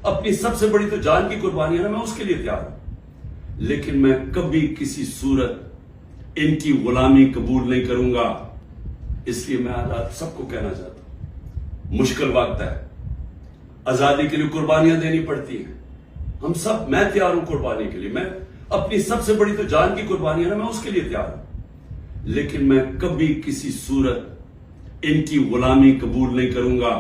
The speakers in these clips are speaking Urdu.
اپنی سب سے بڑی تو جان کی قربانی ہے نا، میں اس کے لیے تیار ہوں، لیکن میں کبھی کسی صورت ان کی غلامی قبول نہیں کروں گا۔ اس لیے میں آج سب کو کہنا چاہتا ہوں، مشکل وقت ہے، آزادی کے لیے قربانیاں دینی پڑتی ہیں، ہم سب، میں تیار ہوں قربانی کے لیے، میں اپنی سب سے بڑی تو جان کی قربانی ہے نا، میں اس کے لیے تیار ہوں، لیکن میں کبھی کسی صورت ان کی غلامی قبول نہیں کروں گا۔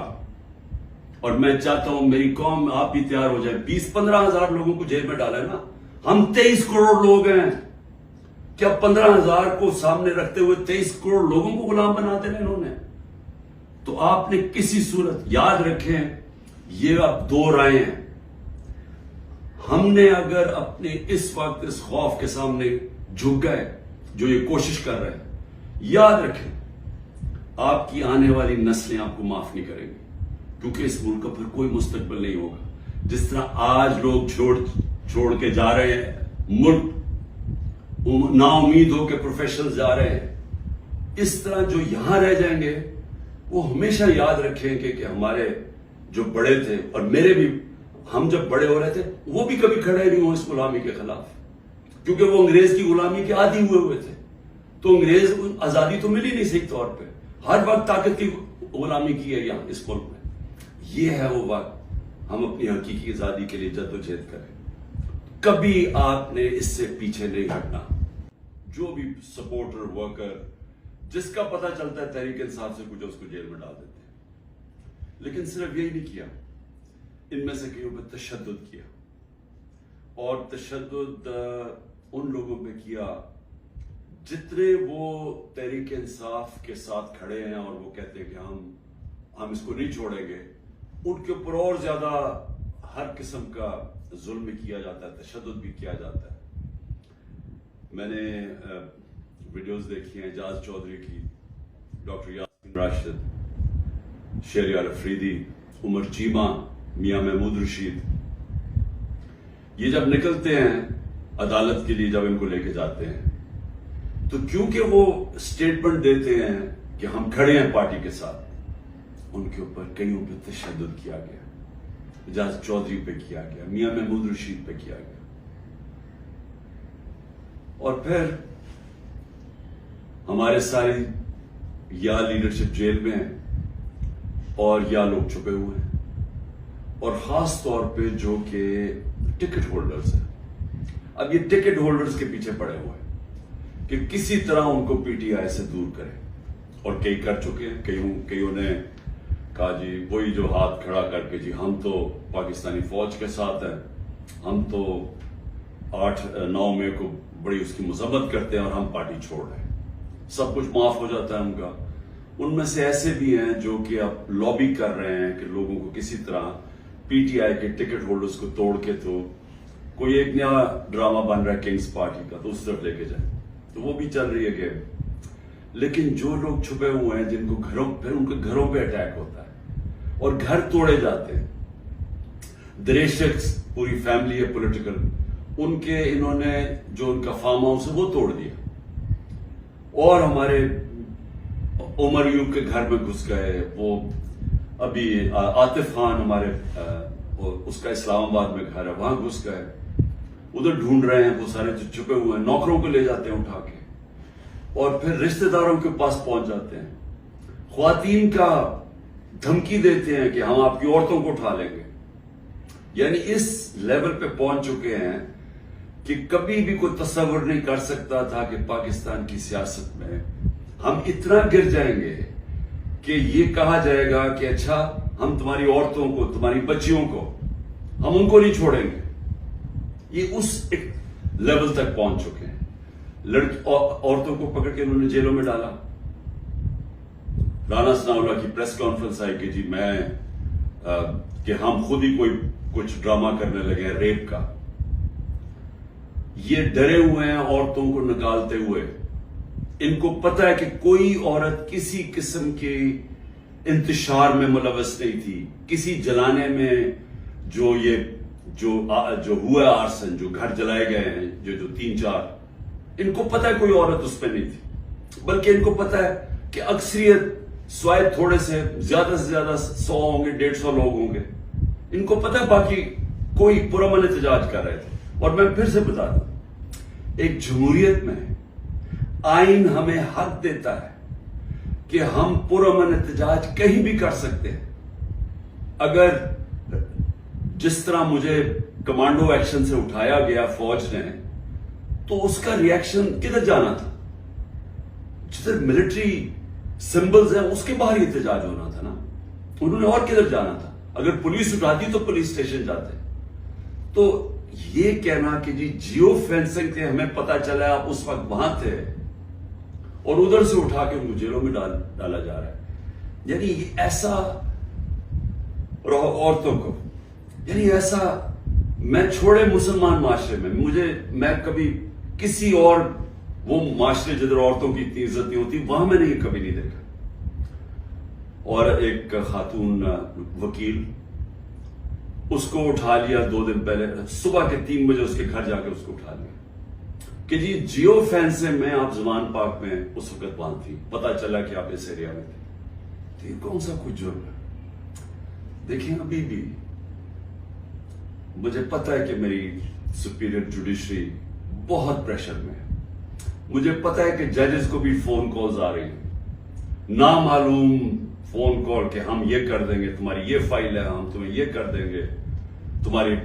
اور میں چاہتا ہوں میری قوم، آپ بھی تیار ہو جائیں۔ 20-15 ہزار لوگوں کو جیل میں ڈالا ہے نا، ہم 23 کروڑ لوگ ہیں، کیا 15 ہزار کو سامنے رکھتے ہوئے 23 کروڑ لوگوں کو غلام بنا دینا انہوں نے؟ تو آپ نے کسی صورت یاد رکھیں، یہ اب 2 رائے ہیں۔ ہم نے اگر اپنے اس وقت اس خوف کے سامنے جھک گئے جو یہ کوشش کر رہے ہیں، یاد رکھیں آپ کی آنے والی نسلیں آپ کو معاف نہیں کریں گی، کیونکہ اس ملک کا پھر کوئی مستقبل نہیں ہوگا۔ جس طرح آج لوگ چھوڑ کے جا رہے ہیں ملک، نا امید ہو کے پروفیشنل جا رہے ہیں، اس طرح جو یہاں رہ جائیں گے وہ ہمیشہ یاد رکھیں کہ ہمارے جو بڑے تھے، اور میرے بھی، ہم جب بڑے ہو رہے تھے وہ بھی کبھی کھڑے نہیں ہوئے اس غلامی کے خلاف، کیونکہ وہ انگریز کی غلامی کے عادی ہوئے تھے۔ تو انگریز آزادی تو ملی نہیں صحیح طور پہ، ہر وقت طاقت کی غلامی کی ہے یہاں اس ملک میں۔ یہ ہے وہ وقت ہم اپنی حقیقی آزادی کے لیے جدوجہد کریں۔ کبھی آپ نے اس سے پیچھے نہیں ہٹنا۔ جو بھی سپورٹر، ورکر، جس کا پتہ چلتا ہے تحریک انصاف سے کچھ، اس کو جیل میں ڈال دیتے ہیں۔ لیکن صرف یہی نہیں کیا، ان میں سے کئیوں پہ تشدد کیا، اور تشدد ان لوگوں پہ کیا جتنے وہ تحریک انصاف کے ساتھ کھڑے ہیں اور وہ کہتے ہیں کہ ہم اس کو نہیں چھوڑیں گے، ان کے اوپر اور زیادہ ہر قسم کا ظلم بھی کیا جاتا ہے، تشدد بھی کیا جاتا ہے۔ میں نے ویڈیوز دیکھی ہیں اعجاز چودھری کی، ڈاکٹر یاسین راشد، شہریار افریدی، عمر چیمہ، میاں محمود رشید، یہ جب نکلتے ہیں عدالت کے لیے، جب ان کو لے کے جاتے ہیں تو کیونکہ وہ سٹیٹمنٹ دیتے ہیں کہ ہم کھڑے ہیں پارٹی کے ساتھ، ان کے اوپر کئیوں پہ تشدد کیا گیا، اعجاز چودھری پہ کیا گیا، میاں محمود رشید پہ کیا گیا، اور پھر ہمارے ساری یا لیڈرشپ جیل میں ہیں اور یا لوگ چھپے ہوئے ہیں، اور خاص طور پہ جو کہ ٹکٹ ہولڈرز ہیں۔ اب یہ ٹکٹ ہولڈرز کے پیچھے پڑے ہوئے ہیں کہ کسی طرح ان کو پی ٹی آئی سے دور کریں، اور کئی کر چکے ہیں۔ کئیوں نے کہا جی وہی جو ہاتھ کھڑا کر کے جی ہم تو پاکستانی فوج کے ساتھ ہیں، ہم تو 8-9 مئی کو بڑی اس کی مذمت کرتے ہیں اور ہم پارٹی چھوڑ رہے ہیں، سب کچھ معاف ہو جاتا ہے ان کا۔ ان میں سے ایسے بھی ہیں جو کہ اب لابی کر رہے ہیں کہ لوگوں کو کسی طرح پی ٹی آئی کے ٹکٹ ہولڈرز کو توڑ کے تو کوئی ایک نیا ڈرامہ بن رہا ہے کنگز پارٹی کا، تو اس طرف لے کے جائیں، تو وہ بھی چل رہی ہے گیم۔ لیکن جو لوگ چھپے ہوئے ہیں، جن کو پھر ان کے گھروں پہ اٹیک ہوتا ہے اور گھر توڑے جاتے ہیں، دریشکس پوری فیملی ہے پولیٹیکل، ان کے انہوں نے جو ان کا فارم ہاؤس ہے وہ توڑ دیا، اور ہمارے عمر ایوب کے گھر میں گھس گئے، وہ ابھی عاطف خان ہمارے اس کا اسلام آباد میں گھر ہے، وہاں گھس گئے، ادھر ڈھونڈ رہے ہیں، وہ سارے جو چھپے ہوئے ہیں، نوکروں کو لے جاتے ہیں اٹھا کے، اور پھر رشتہ داروں کے پاس پہنچ جاتے ہیں، خواتین کا دھمکی دیتے ہیں کہ ہم آپ کی عورتوں کو اٹھا لیں گے۔ یعنی اس لیول پہ پہنچ چکے ہیں کہ کبھی بھی کوئی تصور نہیں کر سکتا تھا کہ پاکستان کی سیاست میں ہم اتنا گر جائیں گے کہ یہ کہا جائے گا کہ اچھا ہم تمہاری عورتوں کو، تمہاری بچیوں کو، ہم ان کو نہیں چھوڑیں گے۔ یہ اس ایک لیول تک پہنچ چکے ہیں۔ عورتوں کو پکڑ کے انہوں نے جیلوں میں ڈالا۔ رانا ثناءاللہ کی پریس کانفرنس آئی کہ جی کہ ہم خود ہی کچھ ڈرامہ کرنے لگے ہیں ریپ کا۔ یہ ڈرے ہوئے ہیں عورتوں کو نکالتے ہوئے، ان کو پتہ ہے کہ کوئی عورت کسی قسم کے انتشار میں ملوث نہیں تھی، کسی جلانے میں جو ہوا آرسن، جو گھر جلائے گئے ہیں، جو 3-4، ان کو پتہ ہے کوئی عورت اس پہ نہیں تھی، بلکہ ان کو پتہ ہے کہ اکثریت سوائے تھوڑے سے زیادہ 100 ہوں گے، 150 لوگ ہوں گے، ان کو پتہ باقی کوئی پرامن احتجاج کر رہے تھے. اور میں پھر سے بتا دوں, ایک جمہوریت میں آئین ہمیں حق دیتا ہے کہ ہم پرامن احتجاج کہیں بھی کر سکتے ہیں. اگر جس طرح مجھے کمانڈو ایکشن سے اٹھایا گیا فوج نے, تو اس کا ریئیکشن کدھر جانا تھا؟ جدھر ملٹری سمبلز ہیں اس کے باہر احتجاج ہونا تھا نا. انہوں نے اور کدھر جانا تھا؟ اگر پولیس اٹھاتی تو پولیس اسٹیشن جاتے. تو یہ کہنا کہ جیو فینسنگ تھے, ہمیں پتا چلا آپ اس وقت وہاں تھے اور ادھر سے اٹھا کے ان کو جیلوں میں ڈالا جا رہا ہے, یعنی ایسا عورتوں کو, یعنی ایسا میں چھوڑے مسلمان معاشرے میں کبھی کسی اور وہ معاشرے جدھر عورتوں کی اتنی عزت نہیں ہوتی وہاں میں نے یہ کبھی نہیں دیکھا. اور ایک خاتون وکیل, اس کو اٹھا لیا 2 دن پہلے صبح کے 3 بجے اس کے گھر جا کے اس کو اٹھا لیا کہ جیو فینسنگ میں آپ زمان پاک میں اس وقت وہاں تھی, پتا چلا کہ آپ اس ایریا میں تھے. تو یہ کون سا کچھ جرم ہے؟ دیکھیں ابھی بھی مجھے پتا ہے کہ میری سپیریئر جوڈیشری بہت پریشر میں ہے. مجھے پتا ہے کہ ججز کو بھی فون کالز آ رہی ہیں, نامعلوم فون کال کہ ہم یہ کر دیں گے, تمہاری یہ فائل ہے, ہم تمہیں یہ کر دیں گے, تمہاری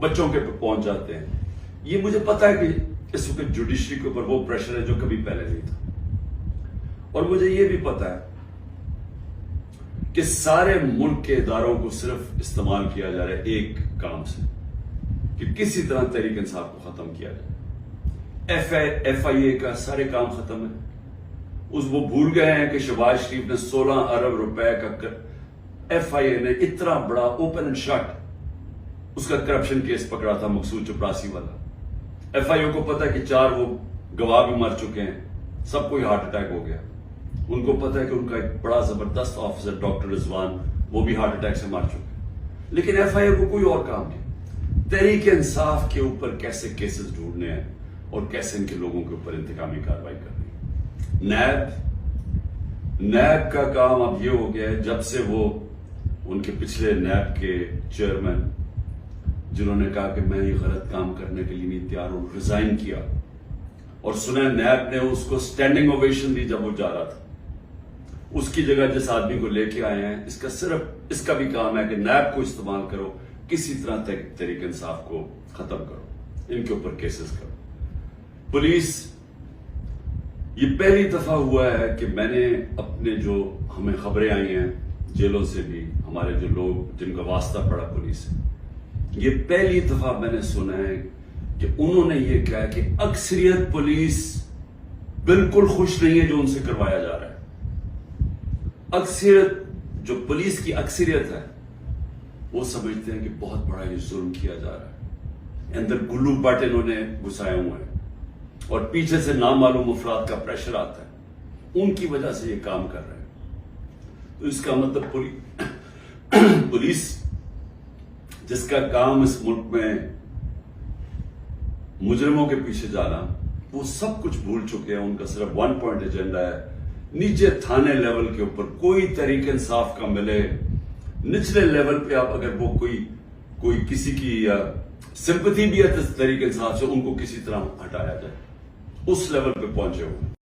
بچوں کے پہنچ جاتے ہیں. یہ مجھے پتا ہے کہ اس وقت جوڈیشری کے اوپر وہ پریشر ہے جو کبھی پہلے نہیں تھا. اور مجھے یہ بھی پتا ہے کہ سارے ملک کے اداروں کو صرف استعمال کیا جا رہا ہے ایک کام سے, کہ کسی طرح تحریک انصاف کو ختم کیا جائے. ایف آئی اے کا سارے کام ختم ہے. وہ بھول گئے ہیں کہ شہباز شریف نے 16 ارب روپے کا, ایف آئی اے نے اتنا بڑا اوپن اینڈ شٹ اس کا کرپشن کیس پکڑا تھا, مقصود چپراسی والا. ایف آئی اے کو پتا کہ 4 وہ گواہ بھی مر چکے ہیں, سب کو ہارٹ اٹیک ہو گیا. ان کو پتا ہے کہ ان کا ایک بڑا زبردست آفیسر ڈاکٹر رضوان وہ بھی ہارٹ اٹیک سے مر چکے. لیکن ایف آئی اے کو کوئی اور کام نہیں. تحریک انصاف کے اوپر کیسے کیسز ڈھونڈنے ہیں اور کیسے ان کے لوگوں کے اوپر انتقامی کارروائی کرنی ہے. نیب کا کام اب یہ ہو گیا ہے, جب سے وہ ان کے پچھلے نیب کے چیئرمین جنہوں نے کہا کہ میں یہ غلط کام کرنے کے لیے نہیں تیار ہوں, ریزائن کیا, اور سنا نیب نے اس کو سٹینڈنگ اوویشن دی جب وہ جا رہا تھا. اس کی جگہ جس آدمی کو لے کے آئے ہیں, اس کا بھی کام ہے کہ نیب کو استعمال کرو, کسی طرح تحریک انصاف کو ختم کرو, ان کے اوپر کیسز کرو. پولیس, یہ پہلی دفعہ ہوا ہے کہ میں نے اپنے جو ہمیں خبریں آئی ہیں جیلوں سے بھی, ہمارے جو لوگ جن کا واسطہ پڑا پولیس سے, یہ پہلی دفعہ میں نے سنا ہے کہ انہوں نے یہ کہا کہ اکثریت پولیس بالکل خوش نہیں ہے جو ان سے کروایا جا رہا ہے. اکثریت, جو پولیس کی اکثریت ہے, وہ سمجھتے ہیں کہ بہت بڑا یہ ظلم کیا جا رہا ہے. اندر گلو بٹ انہوں نے گھسائے ہوئے ہیں اور پیچھے سے نامعلوم افراد کا پریشر آتا ہے, ان کی وجہ سے یہ کام کر رہے ہیں. تو اس کا مطلب پولیس جس کا کام اس ملک میں مجرموں کے پیچھے جانا, وہ سب کچھ بھول چکے ہیں. ان کا صرف 1 پوائنٹ ایجنڈا ہے, نیچے تھانے لیول کے اوپر کوئی تحریک انصاف کا ملے, نچلے لیول پہ آپ اگر وہ کوئی کسی کی سمپتھی بھی ہے تحریک انصاف سے, ان کو کسی طرح ہٹایا جائے, اس لیول پہ پہنچے ہوئے.